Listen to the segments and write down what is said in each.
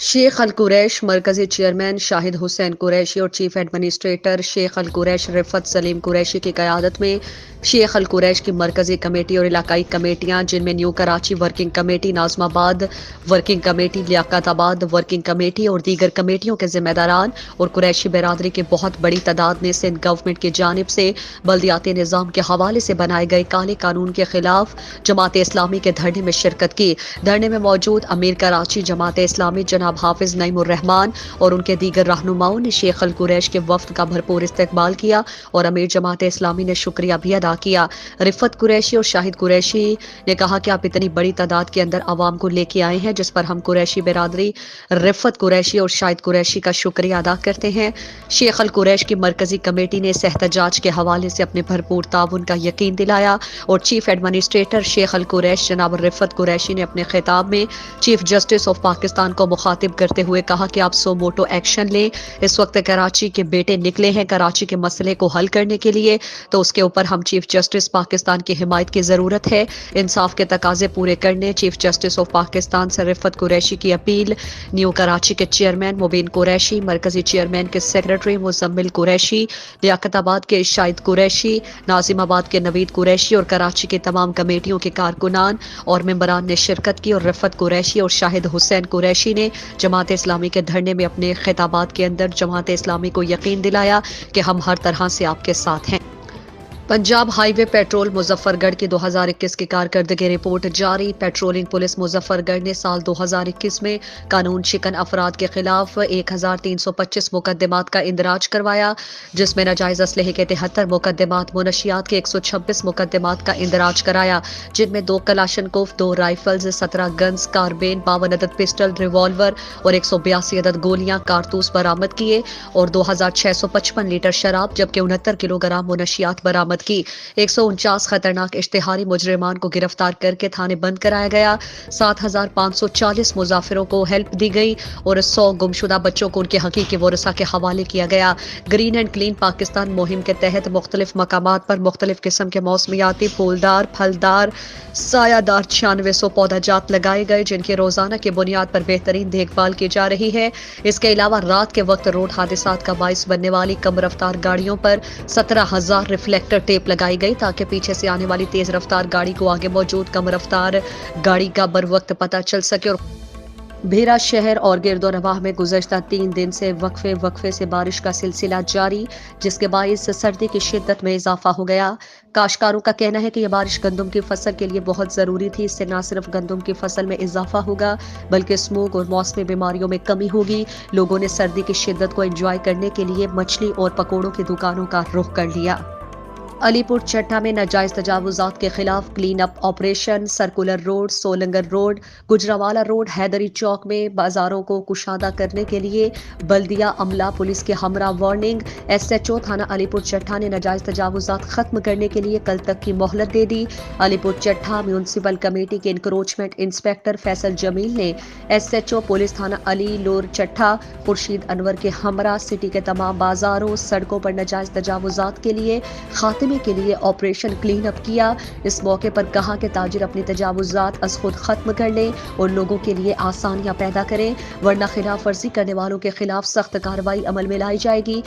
शेख अल कुरैश मरकजी चेयरमैन शाहिद हुसैन कुरैशी और chief administrator Sheikh अल कुरैश रिफत सलीम कुरैशी की क़यादत में शेख अल कुरैश की मरकजी कमेटी और इलाकाई कमेटियां जिनमें New Karachi working committee, Nazimabad working committee, Liaquatabad working committee और दीगर कमेटियों के जिम्मेदारान और कुरैशी बिरादरी की बहुत बड़ी तादाद ने सिंध गवर्नमेंट की जानिब से बल्दियाती निज़ाम के हवाले से बनाए गए काले कानून के खिलाफ जमात इस्लामी के धरने में शिरकत की। धरने में मौजूद अमीर कराची जमात इस्लामी जनाब हाफिज नईमुर रहमान और उनके दीगर रहनुमाओं ने शेख अल कुरैश के वफ्द का भरपूर इस्तकबाल किया और अमीर जमात इस्लामी ने शुक्रिया भी अदा किया। रिफत कुरैशी और शाहिद कुरैशी ने कहा कि आप इतनी बड़ी तादाद के अंदर आवाम को लेके आए हैं, जिस पर हम कुरैशी बिरादरी रिफत कुरैशी और शाहिद कुरैशी का शुक्रिया अदा करते हैं। शेख अल कुरैश की मरकजी कमेटी ने एहतजाज के हवाले से अपने भरपूर ताउन का यकीन दिलाया और चीफ एडमिनिस्ट्रेटर शेख अल कुरैश जनाब रिफत कुरैशी ने अपने खिताब में चीफ जस्टिस ऑफ पाकिस्तान को मुखातिब करते हुए कहा कि आप सो मोटो एक्शन लें। इस वक्त कराची के बेटे निकले हैं कराची के मसले को हल करने के लिए, तो उसके ऊपर हम चीफ जस्टिस पाकिस्तान की हिमायत की जरूरत है। इंसाफ के तकाजे पूरे करने चीफ जस्टिस ऑफ पाकिस्तान से रिफत कुरैशी की अपील। न्यू कराची के चेयरमैन मुबीन कुरैशी, मरकजी चेयरमैन के सेक्रेटरी मुजम्मिल कुरैशी, लियाकताबाद के शाहिद कुरैशी, नाजिमाबाद के नवीद कुरैशी और कराची की तमाम कमेटियों के कारकुनान और मेंबरान ने शिरकत की और रिफत कुरैशी और शाहिद हुसैन कुरैशी ने जमात इस्लामी के धरने में अपने खिताबात के अंदर जमात इस्लामी को यकीन दिलाया कि हम हर तरह से आपके साथ हैं। पंजाब हाईवे पेट्रोल मुजफ्फरगढ़ की 2021 की कारकर्दगी रिपोर्ट जारी। पेट्रोलिंग पुलिस मुजफ्फरगढ़ ने साल 2021 में कानून शिकन अफराद के खिलाफ 1325 मुकदमात का इंदराज करवाया, जिसमें नाजायज असलहे के 73 मुकदमात, मुनशियात के 126 मुकदमात का इंदराज कराया, जिनमें 2 कलाशनकोफ, 2 राइफल्स, 17 गन्स, कारबेन, 52 अदद पिस्टल, रिवॉल्वर और 182 अदद गोलियां कारतूस बरामद किए और 2655 लीटर शराब जबकि 69 किलोग्राम मुनशियात बरामद की। 149 खतरनाक इश्तिहारी मुजरिमान को गिरफ्तार करके थाने बंद कराया गया। 7540 मुसाफिरों को हेल्प दी गई और 100 गुमशुदा बच्चों को उनके हकीकी वरसा के हवाले किया गया। ग्रीन एंड क्लीन पाकिस्तान मुहिम के तहत मुख्तलिफ मकामात पर मुख्तलिफ किस्म के मौसमियाती, फूलदार, फलदार, सायादार 9600 पौधाजात लगाए गए, जिनकी रोजाना की बुनियाद पर बेहतरीन देखभाल की जा रही है। इसके अलावा रात के वक्त रोड हादसात का बाइस बनने वाली कम रफ्तार गाड़ियों पर 17,000 रिफ्लेक्टर टेप लगाई गई, ताकि पीछे से आने वाली तेज रफ्तार गाड़ी को आगे मौजूद कम रफ्तार गाड़ी का बर वक्त पता चल सके। और भेरा शहर और गिरदोनवाह में गुज़श्ता 3 दिन से वक्फे से बारिश का सिलसिला जारी, जिसके बायस सर्दी की शिद्दत में इजाफा हो गया। काश्तकारों का कहना है कि यह बारिश गंदम की फसल के लिए बहुत ज़रूरी थी। इससे न सिर्फ गंदम की फसल में इजाफा होगा बल्कि स्मोक और मौसमी बीमारियों में कमी होगी। लोगों ने सर्दी की शिद्दत को एंजॉय करने के लिए मछली और पकौड़ों की दुकानों का रुख कर लिया। अलीपुर चट्टा में नाजायज तजावुजात के खिलाफ clean up operation. Circular road, Solangar road, Gujranwala road, Haidery चौक में बाजारों को कुशादा करने के लिए बल्दिया अमला पुलिस के हमरा वार्निंग। SHO थाना अलीपुर चट्टा ने नाजायज तजावुजात खत्म करने के लिए कल तक की मोहलत दे दी। अलीपुर चट्टा म्यूनसिपल कमेटी के इंक्रोचमेंट इंस्पेक्टर फैसल जमील ने SHO पुलिस थाना अली लोर चट्टा खुर्शीद अनवर के हमरा सिटी के तमाम बाजारों, सड़कों पर नाजायज तजावुजात के लिए खात्मे के लिए ऑपरेशन क्लीन अप किया। इस मौके पर कहा कि ताजिर अपनी तजावुजात अज खुद खत्म कर लें और लोगों के लिए आसानियां पैदा करें, वरना खिलाफ वर्जी करने वालों के खिलाफ सख्त कार्रवाई अमल में लाई जाएगी।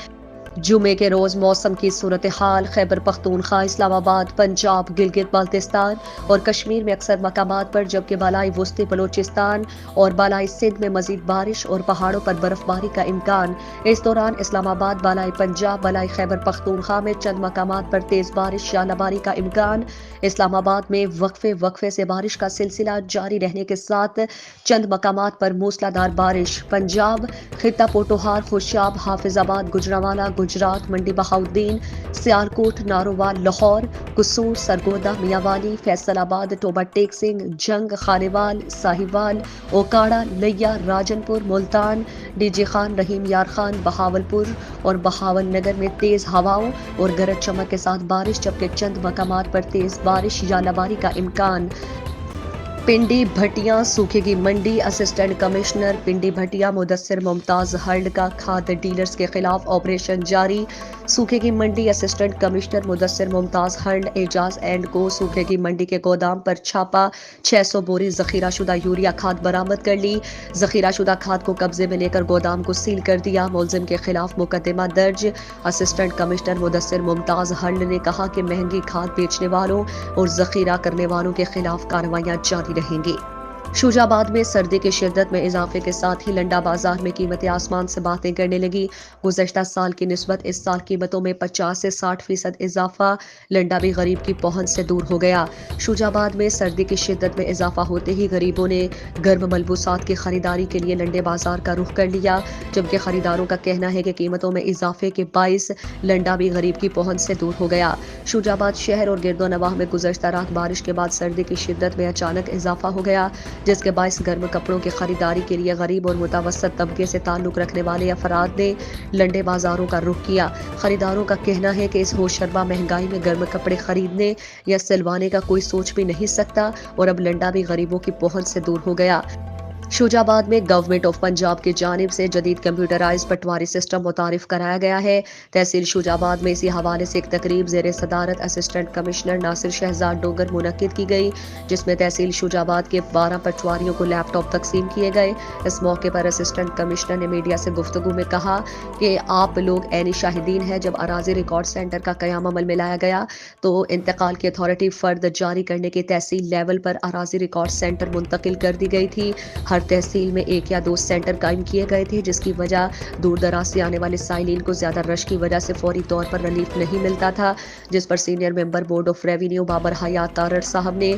जुमे के रोज मौसम की सूरत हाल। खैबर पख्तूनख्वा, इस्लामाबाद, पंजाब, गिलगित बाल्तिस्तान और कश्मीर में अक्सर मकामात पर, जबकि बालाई वस्ती बलोचिस्तान और बालाई सिंध में मजीद बारिश और पहाड़ों पर बर्फबारी का इम्कान। इस दौरान इस्लामाबाद, बालाई पंजाब, बालाई खैबर पख्तूनख्वा में चंद मकामात पर तेज बारिश या लबारी का इम्कान। इस्लामाबाद में वक्फे से बारिश का सिलसिला जारी रहने के साथ चंद मकामात पर मूसलाधार बारिश। पंजाब, खित्ता पोटोहार, खुशाब, हाफिजाबाद, गुजरावाला, गुजरात, मंडी बहाउद्दीन, सियालकोट, नारोवाल, लाहौर, कुसूर, सरगोदा, मियावाली, फैसलाबाद, टोबा टेक सिंह, जंग, खानेवाल, साहिवाल, ओकाड़ा, लैया, राजनपुर, मुल्तान, डीजे खान, रहीम यार खान, बहावलपुर और बहावल नगर में तेज हवाओं और गरज चमक के साथ बारिश, जबकि चंद मकामात पर तेज बारिश या लबारी का इम्कान। पिंडी भटिया सूखेगी मंडी। असिस्टेंट कमिश्नर पिंडी भटिया मुदस्सिर मुमताज हल्ड का खाद्य डीलर्स के खिलाफ ऑपरेशन जारी। सूखेगी मंडी। असिस्टेंट कमिश्नर मुदस्सिर मुमताज हल्ड एजाज एंड को सूखेगी मंडी के गोदाम पर छापा। 600 बोरी जखीरा शुदा यूरिया खाद बरामद कर ली। जखीरा शुदा खाद को कब्जे में लेकर गोदाम को सील कर दिया। मुलजिम के खिलाफ मुकदमा दर्ज। Assistant commissioner Mudassir Mumtaz hulled ने कहा कि महंगी खाद बेचने वालों और जखीरा करने वालों के खिलाफ कार्रवाइयां जारी रहेंगी। शुजाबाद में सर्दी की शिद्दत में इजाफे के साथ ही लंडा बाजार में कीमतें आसमान से बातें करने लगी। गुज़श्ता साल की निस्बत इस साल कीमतों में 50 से 60% इजाफा। लंडा भी गरीब की पहुंच से दूर हो गया। शुजाबाद में सर्दी की शिद्दत में इजाफा होते ही गरीबों ने गर्म मलबूसात की खरीदारी के लिए लंडे बाजार का रुख कर लिया, जबकि खरीदारों का कहना है कि कीमतों में इजाफे के बाइस लंडा भी गरीब की पहुंच से दूर हो गया। शुजाबाद शहर और गिरदो नवाह में गुज़श्ता रात बारिश के बाद सर्दी की शिद्दत में अचानक इजाफा हो गया, जिसके बायस गर्म कपड़ों की खरीदारी के लिए गरीब और मुतवस्सित तबके से ताल्लुक रखने वाले अफराद ने लंडे बाजारों का रुख किया। खरीदारों का कहना है कि इस होशरबा महंगाई में गर्म कपड़े खरीदने या सिलवाने का कोई सोच भी नहीं सकता और अब लंडा भी गरीबों की पहुंच से दूर हो गया। शुजाबाद में गवर्नमेंट ऑफ पंजाब की जानिब से जदीद कंप्यूटराइज पटवारी सिस्टम मुतारिफ कराया गया है। तहसील शुजाबाद में इसी हवाले से एक तकरीब ज़ेर सदारत असिस्टेंट कमिश्नर नासिर शहजाद डोगर मुनक्किद की गई, जिसमें तहसील शुजाबाद के 12 पटवारियों को लैपटॉप तकसीम किए गए। इस मौके पर असिस्टेंट कमिश्नर ने मीडिया से गुफ्तगू में कहा कि आप लोग ऐनी शाहिदीन हैं, जब अराजी रिकॉर्ड सेंटर का क़याम अमल में लाया गया तो इंतकाल की अथॉरिटी फ़र्द जारी करने की तहसील लेवल पर अराजी रिकॉर्ड सेंटर मुंतकिल कर दी गई थी। हर तहसील में 1 या 2 सेंटर कायम किए गए थे, जिसकी वजह दूर दराज से आने वाले साइलिन को ज्यादा रश की वजह से फौरी तौर पर रिलीफ नहीं मिलता था, जिस पर senior member board of revenue Babar Hayat Tarar साहब ने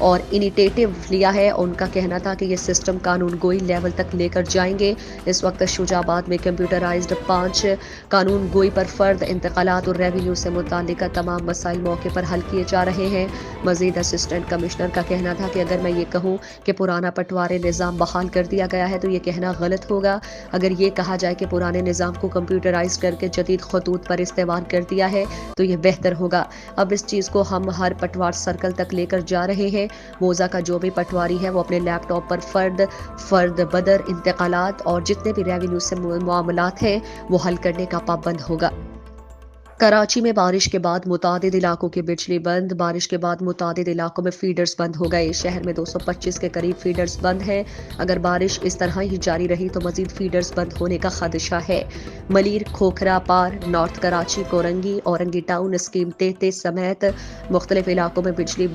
और इनिशिएटिव लिया है। उनका कहना था कि ये सिस्टम कानून गोई लेवल तक लेकर जाएंगे। इस वक्त शुजाबाद में कंप्यूटराइज्ड 5 कानून गोई पर फर्द इंतकालात और रेवेन्यू से मुताल्लिक तमाम मसाइल मौके पर हल किए जा रहे हैं। मजीद असिस्टेंट कमिश्नर का कहना था कि अगर मैं ये कहूँ कि पुराना पटवारी निज़ाम बहाल कर दिया गया है तो ये कहना गलत होगा। अगर ये कहा जाए कि पुराने निज़ाम को कंप्यूटराइज करके जदीद खतूत पर इस्तेमाल कर दिया है तो ये बेहतर होगा। अब इस चीज़ को हम हर पटवार सर्कल तक लेकर जा रहे हैं। मोज़ा का जो भी पटवारी है वो अपने लैपटॉप पर फर्द बदर इंतकालात और जितने भी रेवेन्यू से मामलात हैं वो हल करने का पाबंद होगा। कराची में बारिश के बाद मुतादिद इलाकों की बिजली बंद। बारिश के बाद मुतादिद इलाकों में फीडर्स बंद हो गए। शहर में 225 के करीब फीडर्स बंद हैं। अगर बारिश इस तरह ही जारी रही तो मजीद फीडर्स बंद होने का खदशा है। Malir, Khokhrapar, north Karachi, Korangi, Orangi town, scheme 33 समेत मुख्तलिफ इलाकों में बिजली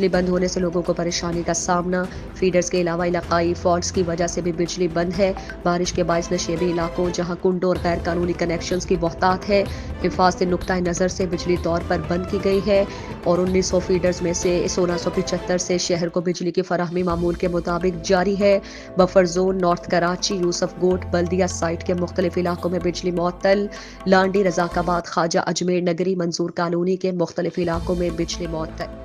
बंद होने से लोगों को परेशानी का सामना। फीडर्स के अलावा इलाकाई फॉल्ट्स की वजह से भी बिजली बंद है। बारिश के बायस नशेबी इलाकों जहाँ कुंड और गैर कानूनी कनेक्शंस की बहुतात है, हिफाजती नुक्ताए नज़र से बिजली तौर पर बंद की गई है और 1900 फीडर्स में से 1675 से शहर को बिजली की फराहमी मामूल के मुताबिक जारी है। Buffer zone north Karachi, Yousuf Goth, Baldia site के मुख्तलिफ इलाकों में बिजली मुअत्तल। लांडी, रजाकाबाद, ख्वाजा अजमेर नगरी, मंजूर कॉलोनी के मुख्तलिफ इलाकों में बिजली मुअत्तल।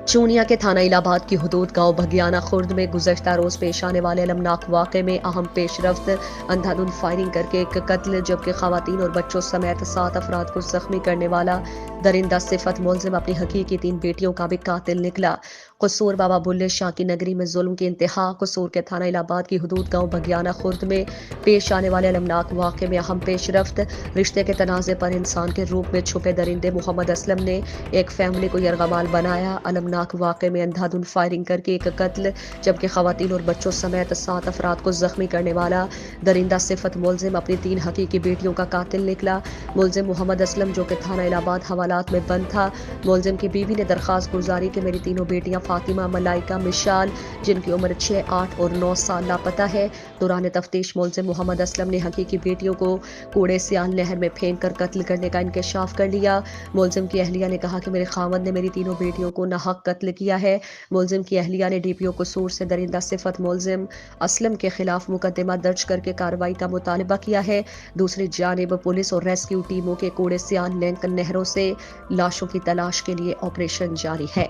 चूनिया के थाना इलाहाबाद की हुदूद गांव भगियाना खुर्द में गुज़श्ता रोज पेश आने वाले अलमनाक वाक़े में अहम पेशरफ्त। अंधाधुंध फायरिंग करके एक कत्ल जबकि खवातीन और बच्चों समेत 7 अफराद को जख्मी करने वाला दरिंदा सिफत मुलजिम अपनी हकीकी 3 बेटियों का भी कातिल निकला। कसूर बाबा बुल्ले शाह की नगरी में जुल्म की इंतहा। कसूर के थाना इलाहाबाद की हुदूद गांव भगियाना खुर्द में पेश आने वाले अलमनाक वाक़े में अहम पेशरफ्त। रिश्ते के तनाज़े पर इंसान के रूप में छुपे दरिंदे मोहम्मद असलम ने एक फैमिली को यरगमाल बनाया। अलमनाक वाक़े में अंधाधुंध फायरिंग करके एक कत्ल जबकि खवातीन और बच्चों समेत 7 अफराद को जख्मी करने वाला दरिंदा सिफत मुलजिम अपनी 3 हकीकी बेटियों का कातिल निकला। मुलजिम मोहम्मद असलम जो कि थाना इलाहाबाद हवालात में बंद था। मुलजिम की बीवी ने दरख्वास्त गुजारी कि मेरी तीनों बेटियां फातिमा, मलाइका, मिशाल जिनकी उम्र 6, 8 और 9 साल लापता है। दौरान तफ्तीश मुलजिम मोहम्मद असलम ने हकीकी बेटियों को कूड़े सियाल नहर में फेंक कर कत्ल करने का इंकशाफ कर लिया। मुलजिम की अहलिया ने कहा कि मेरे खावंद ने मेरी तीनों बेटियों को नाहक कत्ल किया है। मुलजिम की अहलिया ने डीपीओ कसूर से दरिंदा सिफत मुलजिम असलम के खिलाफ मुकदमा दर्ज करके कार्रवाई का मुतालबा किया है। दूसरी जानिब पुलिस और रेस्क्यू टीमों के कूड़े सियाल लिंक नहरों से लाशों की तलाश के लिए ऑपरेशन जारी है।